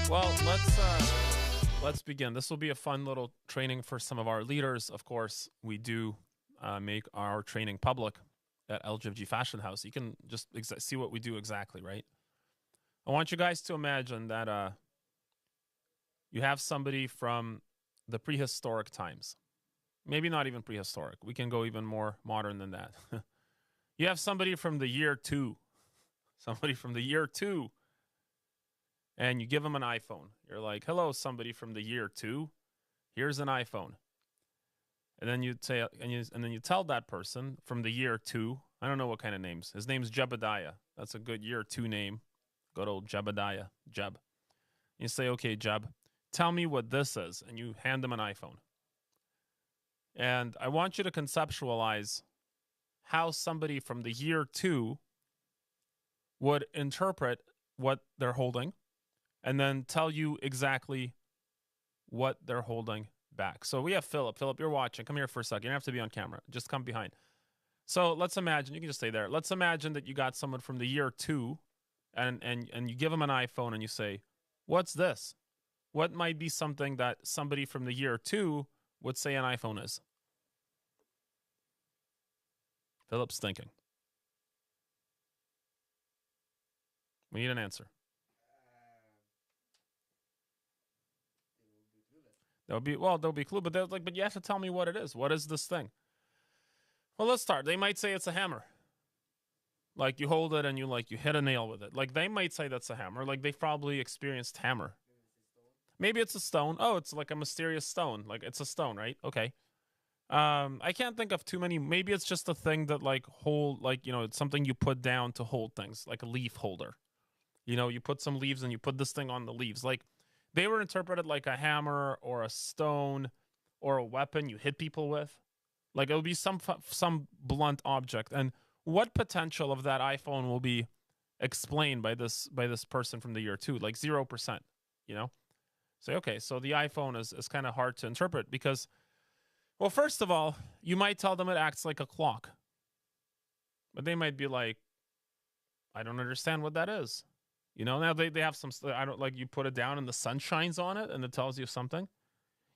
Well, let's begin. This will be a fun little training for some of our leaders. Of course, we do make our training public at LGFG Fashion House. You can just see what we do exactly, right? I want you guys to imagine that you have somebody from the prehistoric times. Maybe not even prehistoric. We can go even more modern than that. You have somebody from the year 2. Somebody from the year 2. And you give them an iPhone. You're like, "Hello, somebody from the year 2. Here's an iPhone." And then you say, and then you tell that person from the year 2. I don't know what kind of names. His name's Jebediah. That's a good year 2 name. Good old Jebediah. Jeb. You say, "Okay, Jeb, tell me what this is," and you hand them an iPhone. And I want you to conceptualize how somebody from the year 2 would interpret what they're holding, and then tell you exactly what they're holding back. So we have Philip. Philip, you're watching. Come here for a second. You don't have to be on camera. Just come behind. So let's imagine, you can just stay there. Let's imagine that you got someone from the year 2, and you give them an iPhone and you say, "What's this?" What might be something that somebody from the year 2 would say an iPhone is? Philip's thinking. We need an answer. There'll be clue, but but you have to tell me what it is. What is this thing? Well, let's start. They might say it's a hammer. Like you hold it and you hit a nail with it. Like they might say that's a hammer. Like they've probably experienced hammer. Maybe it's a stone. Oh, it's like a mysterious stone. Like it's a stone, right? Okay. I can't think of too many. Maybe it's just a thing that it's something you put down to hold things, like a leaf holder. You put some leaves and you put this thing on the leaves. Like they were interpreted like a hammer or a stone or a weapon you hit people with. Like it would be some blunt object. And what potential of that iPhone will be explained by this person from the year 2? Like 0%, Say, okay, so the iPhone is kind of hard to interpret because, well, first of all, you might tell them it acts like a clock. But they might be like, "I don't understand what that is." Now they have some, I don't like, you put it down and the sun shines on it and it tells you something.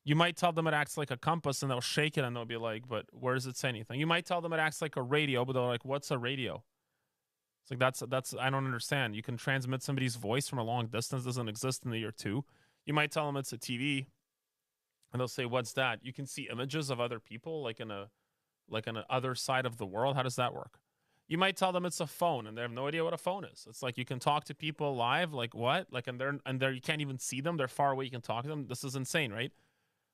You might tell them it acts like a compass and they'll shake it and they'll be like, "But where does it say anything?" You might tell them it acts like a radio, but they're like, "What's a radio?" It's like, that's I don't understand. You can transmit somebody's voice from a long distance. Doesn't exist in the year 2. You might tell them it's a TV and they'll say, "What's that?" You can see images of other people like in an other side of the world. How does that work? You might tell them it's a phone and they have no idea what a phone is. It's like you can talk to people live, like what? Like and they're you can't even see them. They're far away, you can talk to them. This is insane, right?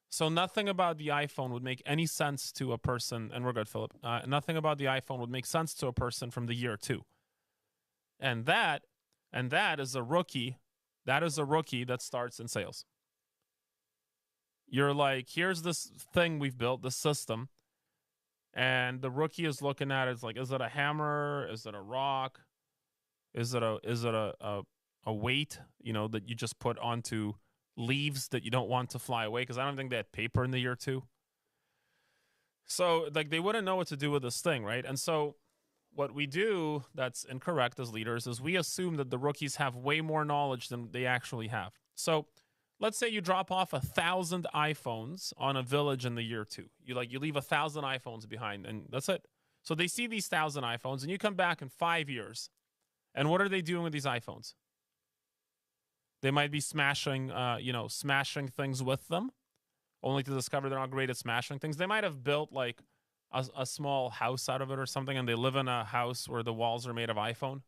So nothing about the iPhone would make any sense to a person, and we're good, Philip. Nothing about the iPhone would make sense to a person from the year 2. And that is a rookie. That is a rookie that starts in sales. You're like, "Here's this thing we've built, this system." And the rookie is looking at it. It's like, is it a hammer? Is it a rock? Is it a weight, that you just put onto leaves that you don't want to fly away? Because I don't think they had paper in the year 2. So like they wouldn't know what to do with this thing, right? And so what we do that's incorrect as leaders is we assume that the rookies have way more knowledge than they actually have. So let's say you drop off 1,000 iPhones on a village in the year 2. You leave 1,000 iPhones behind, and that's it. So they see these 1,000 iPhones, and you come back in 5 years, and what are they doing with these iPhones? They might be smashing things with them, only to discover they're not great at smashing things. They might have built like a small house out of it or something, and they live in a house where the walls are made of iPhone,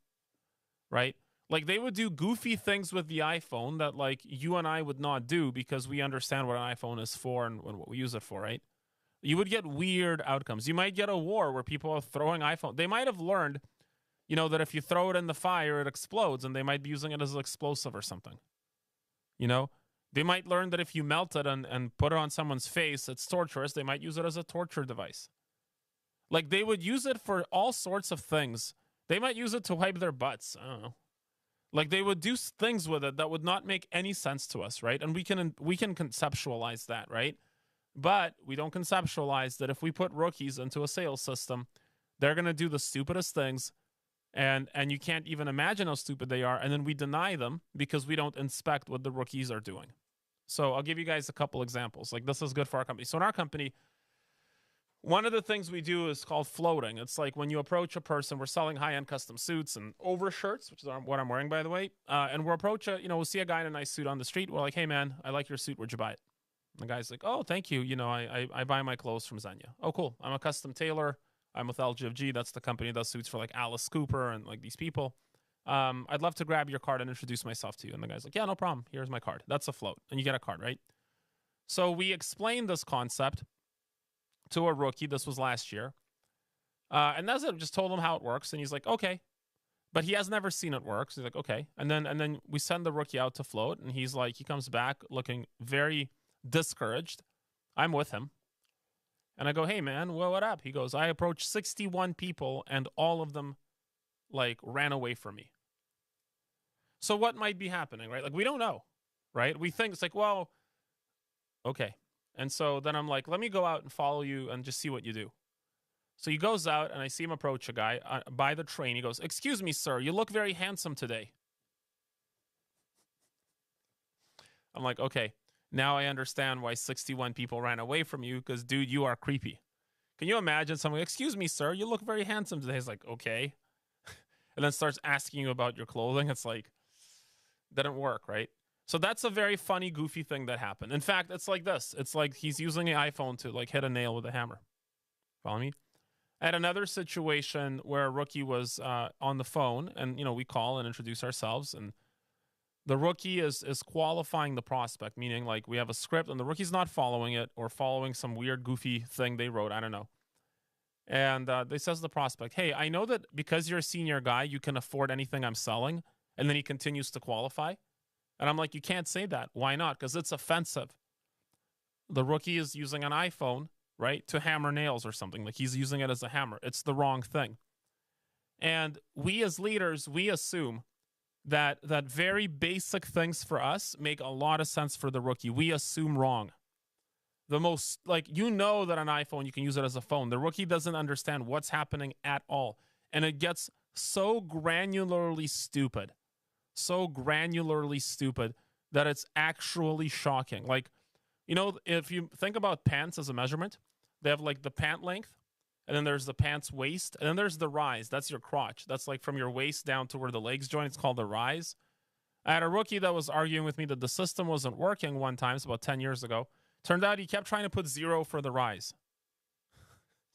right? Like they would do goofy things with the iPhone that like you and I would not do because we understand what an iPhone is for and what we use it for, right? You would get weird outcomes. You might get a war where people are throwing iPhone. They might have learned, that if you throw it in the fire, it explodes, and they might be using it as an explosive or something. They might learn that if you melt it and put it on someone's face, it's torturous. They might use it as a torture device. Like they would use it for all sorts of things. They might use it to wipe their butts. I don't know. Like they would do things with it that would not make any sense to us, right? And we can conceptualize that, right? But we don't conceptualize that if we put rookies into a sales system, they're going to do the stupidest things And you can't even imagine how stupid they are. And then we deny them because we don't inspect what the rookies are doing. So I'll give you guys a couple examples. Like, this is good for our company. So in our company, one of the things we do is called floating. It's like when you approach a person, we're selling high-end custom suits and overshirts, which is what I'm wearing, by the way. And we'll approach we'll see a guy in a nice suit on the street. We're like, hey man, I like your suit. Where'd you buy it? And the guy's like, oh, thank you. I buy my clothes from Xenia. Oh, cool. I'm a custom tailor. I'm with LGFG. That's the company that does suits for like Alice Cooper and like these people. I'd love to grab your card and introduce myself to you. And the guy's like, yeah, no problem. Here's my card. That's a float. And you get a card, right? So we explained this concept to a rookie. This was last year. And that's it. Just told him how it works. And he's like, okay. But he has never seen it work. So he's like, okay. And then we send the rookie out to float. And he's like, he comes back looking very discouraged. I'm with him. And I go, hey man, well, what up? He goes, I approached 61 people and all of them like ran away from me. So what might be happening, right? Like, we don't know, right? We think it's like, well, okay. And so then I'm like, let me go out and follow you and just see what you do. So he goes out and I see him approach a guy by the train. He goes, excuse me, sir, you look very handsome today. I'm like, okay, now I understand why 61 people ran away from you, because, dude, you are creepy. Can you imagine someone, excuse me, sir, you look very handsome today? He's like, okay. And then starts asking you about your clothing. It's like, didn't work, right? So that's a very funny, goofy thing that happened. In fact, it's like this. It's like he's using an iPhone to like hit a nail with a hammer. Follow me? I had another situation where a rookie was on the phone, and we call and introduce ourselves, and the rookie is qualifying the prospect, meaning like we have a script and the rookie's not following it or following some weird, goofy thing they wrote. I don't know. And they says to the prospect, hey, I know that because you're a senior guy, you can afford anything I'm selling. And then he continues to qualify. And I'm like, you can't say that. Why not? Because it's offensive. The rookie is using an iPhone, right, to hammer nails or something. Like, he's using it as a hammer. It's the wrong thing. And we as leaders, we assume that very basic things for us make a lot of sense for the rookie. We assume wrong. The most, like, that an iPhone, you can use it as a phone. The rookie doesn't understand what's happening at all. And it gets so granularly stupid that it's actually shocking. Like, if you think about pants as a measurement, they have like the pant length, and then there's the pants waist, and then there's the rise. That's your crotch. That's like from your waist down to where the legs join. It's called the rise. I had a rookie that was arguing with me that the system wasn't working one time. It's about 10 years ago. Turned out he kept trying to put 0 for the rise.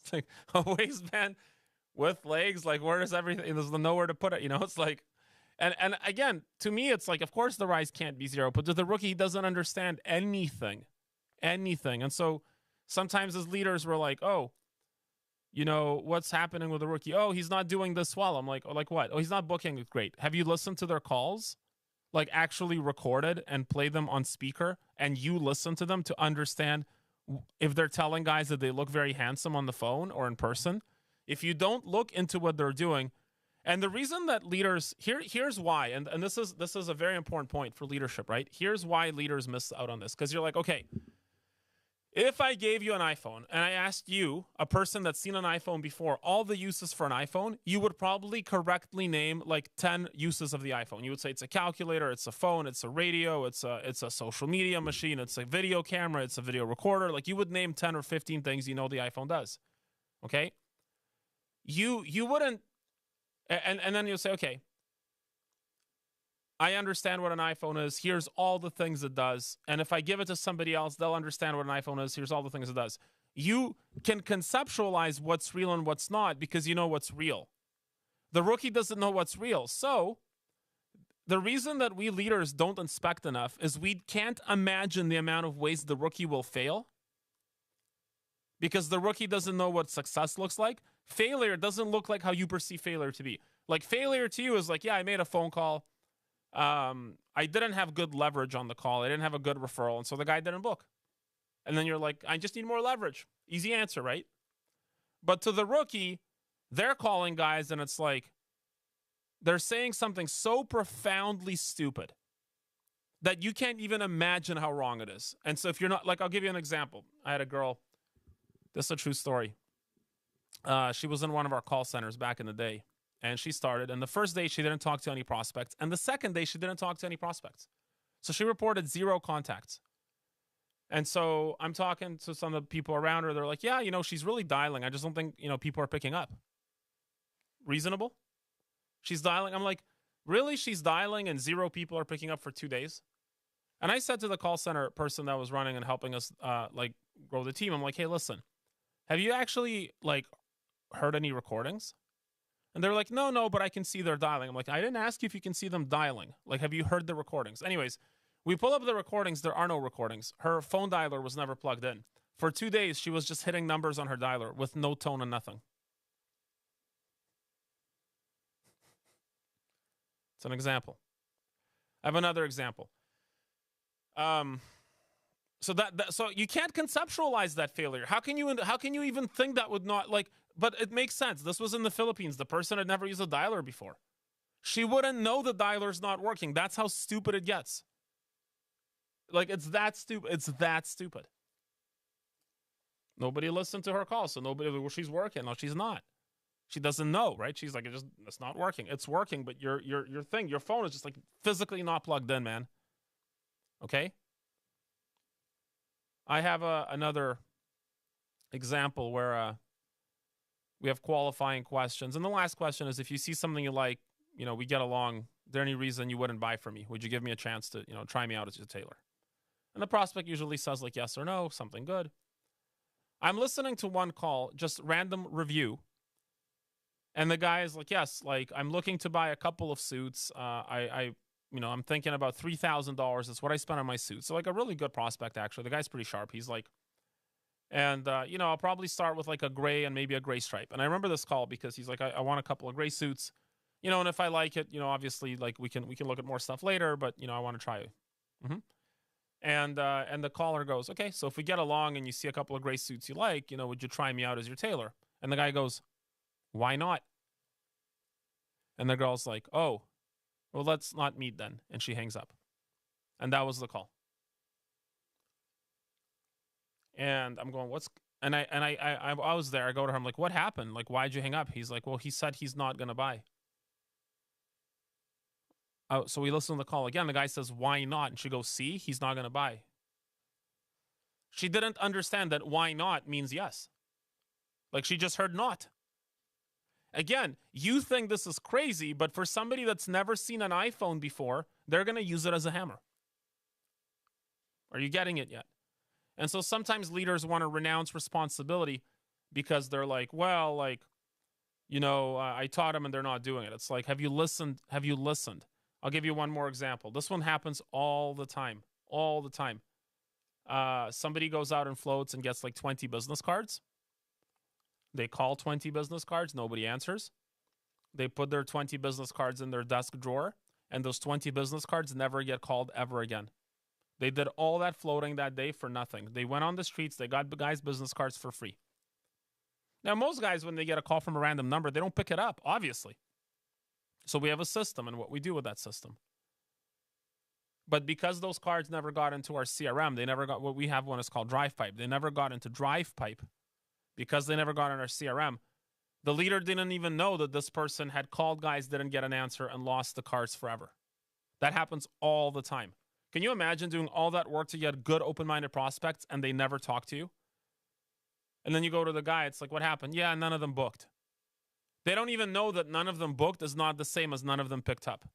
It's like a waistband with legs. Like, where is everything? There's nowhere to put it. It's like, and again, to me, it's like, of course the rise can't be 0, but to the rookie, he doesn't understand anything. And so sometimes as leaders, we're like, oh, what's happening with the rookie? Oh, he's not doing this well. I'm like, oh, like what? Oh, he's not booking it great. Have you listened to their calls? Like, actually recorded and play them on speaker, and you listen to them to understand if they're telling guys that they look very handsome on the phone or in person. If you don't look into what they're doing, and the reason that leaders here's why, and this is a very important point for leadership, right? Here's why leaders miss out on this, because you're like, okay, if I gave you an iPhone and I asked you, a person that's seen an iPhone before, all the uses for an iPhone, you would probably correctly name like 10 uses of the iPhone. You would say it's a calculator, it's a phone, it's a radio, it's a social media machine, it's a video camera, it's a video recorder. Like, you would name 10 or 15 things the iPhone does. Okay? You wouldn't, and then you'll say, okay, I understand what an iPhone is. Here's all the things it does. And if I give it to somebody else, they'll understand what an iPhone is. Here's all the things it does. You can conceptualize what's real and what's not because you know what's real. The rookie doesn't know what's real. So the reason that we leaders don't inspect enough is we can't imagine the amount of ways the rookie will fail because the rookie doesn't know what success looks like. Failure doesn't look like how you perceive failure to be. Like, failure to you is like, yeah, I made a phone call. I didn't have good leverage on the call. I didn't have a good referral. And so the guy didn't book. And then you're like, I just need more leverage. Easy answer, right? But to the rookie, they're calling guys and it's like, they're saying something so profoundly stupid that you can't even imagine how wrong it is. And so if you're not, like, I'll give you an example. I had a girl, this is a true story. She was in one of our call centers back in the day. and she started. And the first day, she didn't talk to any prospects. And the second day, she didn't talk to any prospects. So she reported 0 contacts. And so I'm talking to some of the people around her. They're like, yeah, she's really dialing. I just don't think, people are picking up. Reasonable? She's dialing. I'm like, really? She's dialing and 0 people are picking up for 2 days? And I said to the call center person that was running and helping us, grow the team, I'm like, hey, listen, have you actually, heard any recordings? And they're like, no, but I can see they're dialing. I'm like, I didn't ask you if you can see them dialing. Have you heard the recordings? Anyways, we pull up the recordings. There are no recordings. Her phone dialer was never plugged in. For 2 days, she was just hitting numbers on her dialer with no tone and nothing. It's an example. I have another example. So you can't conceptualize that failure. How can you even think that would not but it makes sense. This was in the Philippines. The person had never used a dialer before. She wouldn't know the dialer's not working. That's how stupid it gets. It's that stupid. It's that stupid. Nobody listened to her call, so nobody, well, she's working. No, she's not. She doesn't know, right? She's like, it's not working. It's working, but your phone is just physically not plugged in, man. Okay? I have another example where we have qualifying questions. And the last question is, if you see something you like, we get along, is there any reason you wouldn't buy from me? Would you give me a chance to, try me out as your tailor? And the prospect usually says yes or no, something good. I'm listening to one call, just random review. And the guy is like, yes, I'm looking to buy a couple of suits. I'm thinking about $3,000. That's what I spent on my suit. So a really good prospect, actually. The guy's pretty sharp. He's I'll probably start with a gray and maybe a gray stripe. And I remember this call because he's like, I want a couple of gray suits, and if I like it, obviously we can look at more stuff later, but I want to try it. Mm-hmm. And the caller goes, okay, so if we get along and you see a couple of gray suits you like, would you try me out as your tailor? And the guy goes, why not? And the girl's like, oh, well, let's not meet then. And she hangs up. And that was the call. And I'm going, I was there. I go to her. I'm like, what happened? Why'd you hang up? He's like, well, he said he's not going to buy. Oh, so we listen to the call again. The guy says, why not? And she goes, see, he's not going to buy. She didn't understand that why not means yes. She just heard not. Again, you think this is crazy, but for somebody that's never seen an iPhone before, they're going to use it as a hammer. Are you getting it yet? And so sometimes leaders want to renounce responsibility because they're like, well, I taught them and they're not doing it. It's like, have you listened? Have you listened? I'll give you one more example. This one happens all the time. All the time. Somebody goes out and floats and gets 20 business cards. They call 20 business cards. Nobody answers. They put their 20 business cards in their desk drawer, and those 20 business cards never get called ever again. They did all that floating that day for nothing. They went on the streets. They got guys' business cards for free. Now, most guys, when they get a call from a random number, they don't pick it up, obviously. So we have a system and what we do with that system. But because those cards never got into our CRM, they never got what we have one is called DrivePipe. They never got into DrivePipe because they never got in our CRM. The leader didn't even know that this person had called guys, didn't get an answer, and lost the cards forever. That happens all the time. Can you imagine doing all that work to get good open-minded prospects and they never talk to you? And then you go to the guy, it's like, what happened? Yeah, none of them booked. They don't even know that none of them booked is not the same as none of them picked up.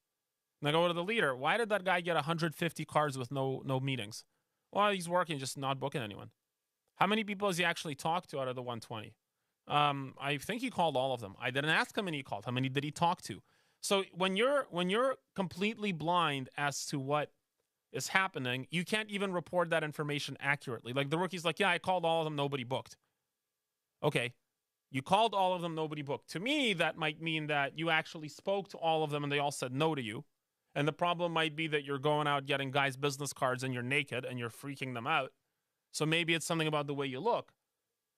And I go to the leader, why did that guy get 150 cards with no meetings? Well, he's working, just not booking anyone. How many people has he actually talked to out of the 120? I think he called all of them. I didn't ask how many he called. How many did he talk to? So when you're completely blind as to what is happening, you can't even report that information accurately. The rookie's like, yeah, I called all of them, nobody booked. Okay, you called all of them, nobody booked. To me, that might mean that you actually spoke to all of them and they all said no to you. And the problem might be that you're going out getting guys' business cards and you're naked and you're freaking them out. So maybe it's something about the way you look.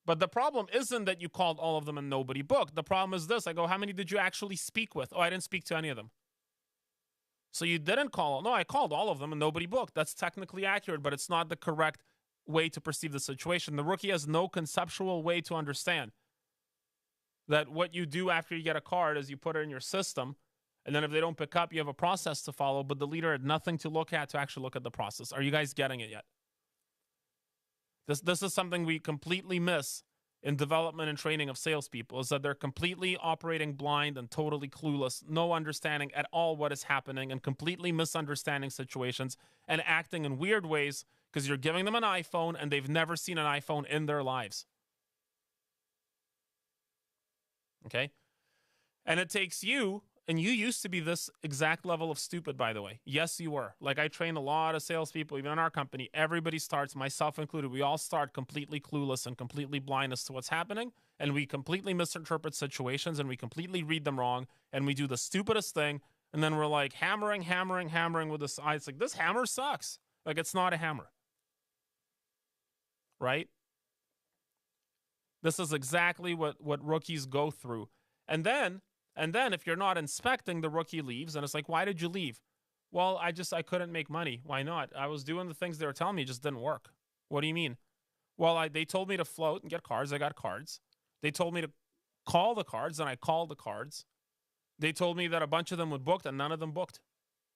But the problem isn't that you called all of them and nobody booked. The problem is this. I go, how many did you actually speak with? Oh, I didn't speak to any of them. So you didn't call. No, I called all of them and nobody booked. That's technically accurate, but it's not the correct way to perceive the situation. The rookie has no conceptual way to understand that what you do after you get a card is you put it in your system, and then if they don't pick up, you have a process to follow, but the leader had nothing to look at to actually look at the process. Are you guys getting it yet? This is something we completely miss in development and training of salespeople, is that they're completely operating blind and totally clueless, no understanding at all what is happening, and completely misunderstanding situations and acting in weird ways because you're giving them an iPhone and they've never seen an iPhone in their lives. Okay? And it takes you, and you used to be this exact level of stupid, by the way. Yes, you were. Like, I train a lot of salespeople, even in our company. Everybody starts, myself included, we all start completely clueless and completely blind as to what's happening, and we completely misinterpret situations, and we completely read them wrong, and we do the stupidest thing, and then we're like hammering with this. It's like, this hammer sucks. Like, it's not a hammer. Right? This is exactly what rookies go through. And then if you're not inspecting, the rookie leaves, and it's like, why did you leave? Well, I couldn't make money. Why not? I was doing the things they were telling me, it just didn't work. What do you mean? Well, they told me to float and get cards. I got cards. They told me to call the cards, and I called the cards. They told me that a bunch of them would book, and none of them booked.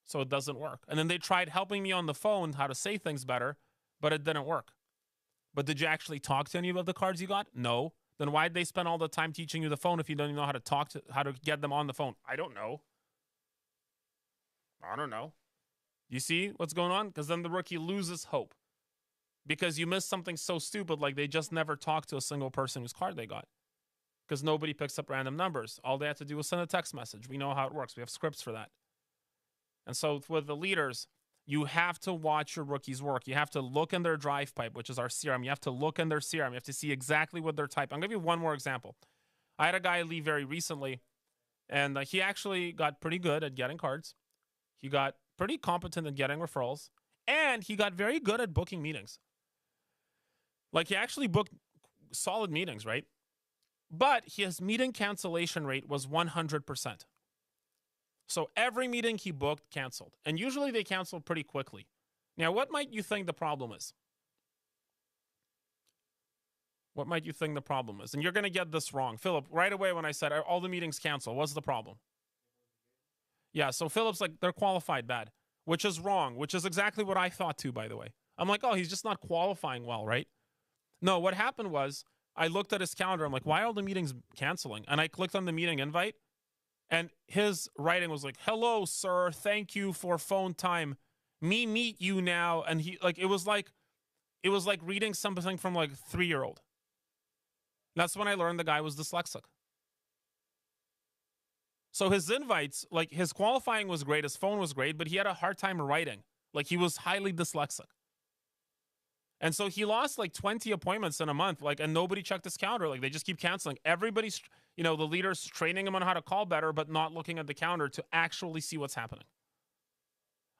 So it doesn't work. And then they tried helping me on the phone how to say things better, but it didn't work. But did you actually talk to any of the cards you got? No. Then why'd they spend all the time teaching you the phone if you don't even know how to get them on the phone? I don't know. You see what's going on? Because then the rookie loses hope. Because you missed something so stupid, like they just never talked to a single person whose card they got. Because nobody picks up random numbers. All they have to do is send a text message. We know how it works. We have scripts for that. And so with the leaders, you have to watch your rookies work. You have to look in their drive pipe, which is our CRM. You have to look in their CRM. You have to see exactly what they're typing. I'm going to give you one more example. I had a guy leave very recently, and he actually got pretty good at getting cards. He got pretty competent at getting referrals, and he got very good at booking meetings. Like, he actually booked solid meetings, right? But his meeting cancellation rate was 100%. So every meeting he booked canceled. And usually they cancel pretty quickly. Now, what might you think the problem is? What might you think the problem is? And you're going to get this wrong. Philip, right away when I said all the meetings cancel, what's the problem? Yeah, so Philip's like, they're qualified bad, which is wrong, which is exactly what I thought too, by the way. I'm like, oh, he's just not qualifying well, right? No, what happened was I looked at his calendar. I'm like, why are all the meetings canceling? And I clicked on the meeting invite. And his writing was like, hello, sir. Thank you for phone time. Me meet you now. And it was like reading something from like a 3-year-old. That's when I learned the guy was dyslexic. So his invites, like, his qualifying was great. His phone was great, but he had a hard time writing. Like, he was highly dyslexic. And so he lost like 20 appointments in a month, and nobody checked his calendar. Like, they just keep canceling. Everybody's, the leader's training him on how to call better, but not looking at the calendar to actually see what's happening.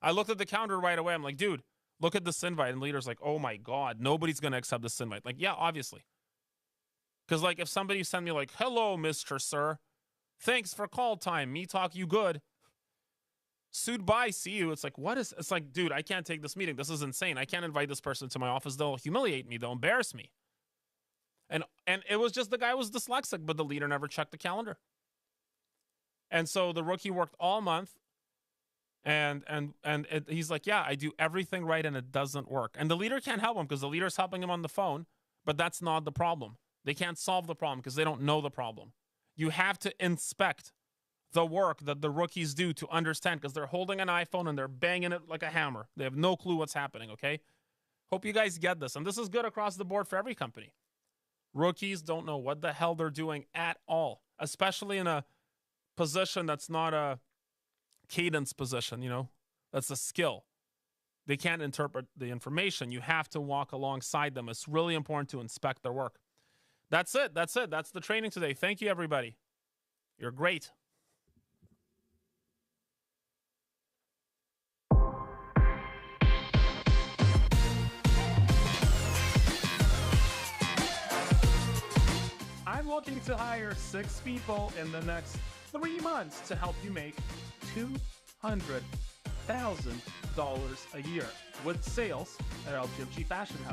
I looked at the calendar right away. I'm like, dude, look at this invite. And the leader's like, oh my God, nobody's going to accept this invite. Like, yeah, obviously. Because like, if somebody sent me like, hello, Mr. Sir, thanks for call time. Me talk you good. Sued by, see you. It's like, it's like, dude, I can't take this meeting. This is insane. I can't invite this person to my office. They'll humiliate me. They'll embarrass me. And it was just the guy was dyslexic, but the leader never checked the calendar. And so the rookie worked all month. And he's like, yeah, I do everything right and it doesn't work. And the leader can't help him because the leader's helping him on the phone, but that's not the problem. They can't solve the problem because they don't know the problem. You have to inspect the work that the rookies do to understand, because they're holding an iPhone and they're banging it like a hammer. They have no clue what's happening, okay? Hope you guys get this. And this is good across the board for every company. Rookies don't know what the hell they're doing at all, especially in a position that's not a cadence position, that's a skill. They can't interpret the information. You have to walk alongside them. It's really important to inspect their work. That's it. That's the training today. Thank you, everybody. You're great. I'm looking to hire 6 people in the next 3 months to help you make $200,000 a year with sales at LGFG Fashion House.